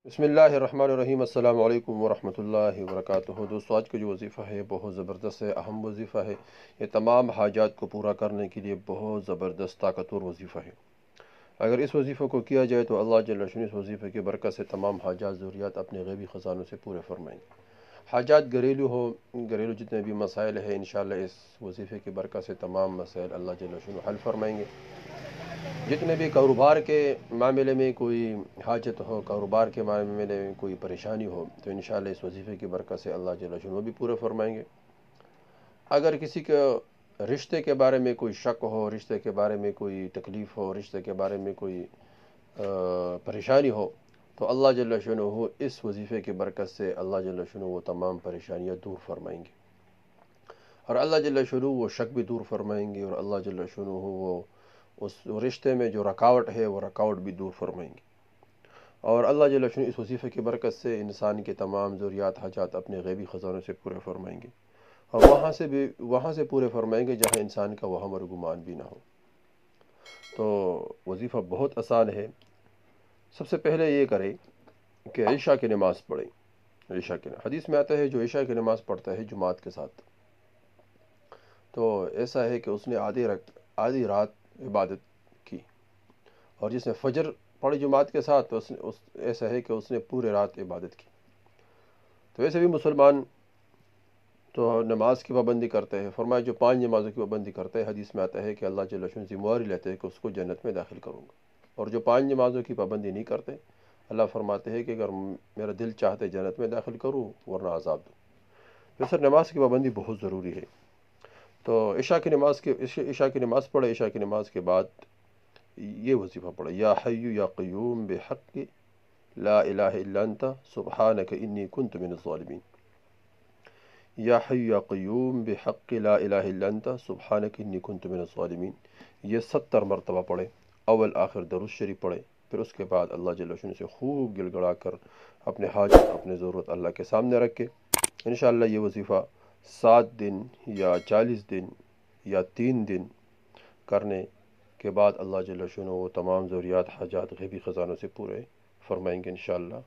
بسم اللہ الرحمن الرحیم۔ السلام علیکم ورحمۃ اللہ وبرکاتہ۔ دوستو، آج کا جو وظیفہ ہے بہت زبردست ہے، اہم وظیفہ ہے۔ یہ تمام حاجات کو پورا کرنے کے لیے بہت زبردست طاقتور وظیفہ ہے۔ اگر اس وظیفہ کو کیا جائے تو اللہ جل شانہ اس وظیفے کی برکت سے تمام حاجات ضروریات اپنے غیبی خزانوں سے پورے فرمائیں گے۔ حاجات گھریلو جتنے بھی مسائل ہیں، انشاءاللہ اس وظیفے کی برکت سے تمام مسائل اللہ جل شانہ حل فرمائیں گے۔ جتنے بھی کاروبار کے معاملے میں کوئی حاجت ہو، کاروبار کے معاملے میں کوئی پریشانی ہو، تو انشاءاللہ اس وظیفے کی برکت سے اللہ جل شانہ وہ بھی پورے فرمائیں گے۔ اگر کسی کے رشتے کے بارے میں کوئی شک ہو، رشتے کے بارے میں کوئی تکلیف ہو، رشتے کے بارے میں کوئی پریشانی ہو، تو اللہ جل شانہ اس وظیفے کی برکت سے اللہ جل شانہ وہ تمام پریشانیاں دور فرمائیں گے، اور اللہ جل شانہ وہ شک بھی دور فرمائیں گے، اور اللہ جل شانہ وہ اس رشتے میں جو رکاوٹ ہے وہ رکاوٹ بھی دور فرمائیں گے۔ اور اللہ جل شانہ اس وظیفے کی برکت سے انسان کے تمام ضروریات حاجات اپنے غیبی خزانوں سے پورے فرمائیں گے، اور وہاں سے پورے فرمائیں گے جہاں انسان کا وہم اور گمان بھی نہ ہو۔ تو وظیفہ بہت آسان ہے۔ سب سے پہلے یہ کرے کہ عشاء کی نماز پڑھیں۔ حدیث میں آتا ہے جو عشاء کی نماز پڑھتا ہے جماعت کے ساتھ، تو ایسا ہے کہ اس نے آدھی رات عبادت کی، اور جس نے فجر پڑھی جماعت کے ساتھ تو ایسا ہے کہ اس نے پورے رات عبادت کی۔ تو ویسے بھی مسلمان تو نماز کی پابندی کرتے ہیں، فرمایا جو 5 نمازوں کی پابندی کرتے ہیں، حدیث میں آتا ہے کہ اللہ جل شانہ ذمہ داری لیتے ہیں کہ اس کو جنت میں داخل کروں گا، اور جو 5 نمازوں کی پابندی نہیں کرتے، اللہ فرماتے ہیں کہ اگر میرا دل چاہتے جنت میں داخل کروں ورنہ عذاب دوں۔ تو سر نماز کی پابندی بہت ضروری ہے۔ تو عشاء کی نماز پڑھے، عشاء کی نماز کے بعد یہ وظیفہ پڑھے، یا حی یا قیوم بحق لا الہ الا انت سبحانک انی کنت من الظالمین۔ یا حی یا قیوم بحق لا الہ الا انت سبحانک انی کنت من الظالمین، یہ 70 مرتبہ پڑھے، اول آخر درود شریف پڑھے، پھر اس کے بعد اللہ جل شانہ سے خوب گڑ گڑا کر اپنے حاجت، اپنے ضرورت اللہ کے سامنے رکھ کے انشاءاللہ یہ وظیفہ 7 دن یا 40 دن یا 3 دن کرنے کے بعد اللہ جل شانہ وہ تمام ضروریات حاجات غیبی خزانوں سے پورے فرمائیں گے انشاءاللہ۔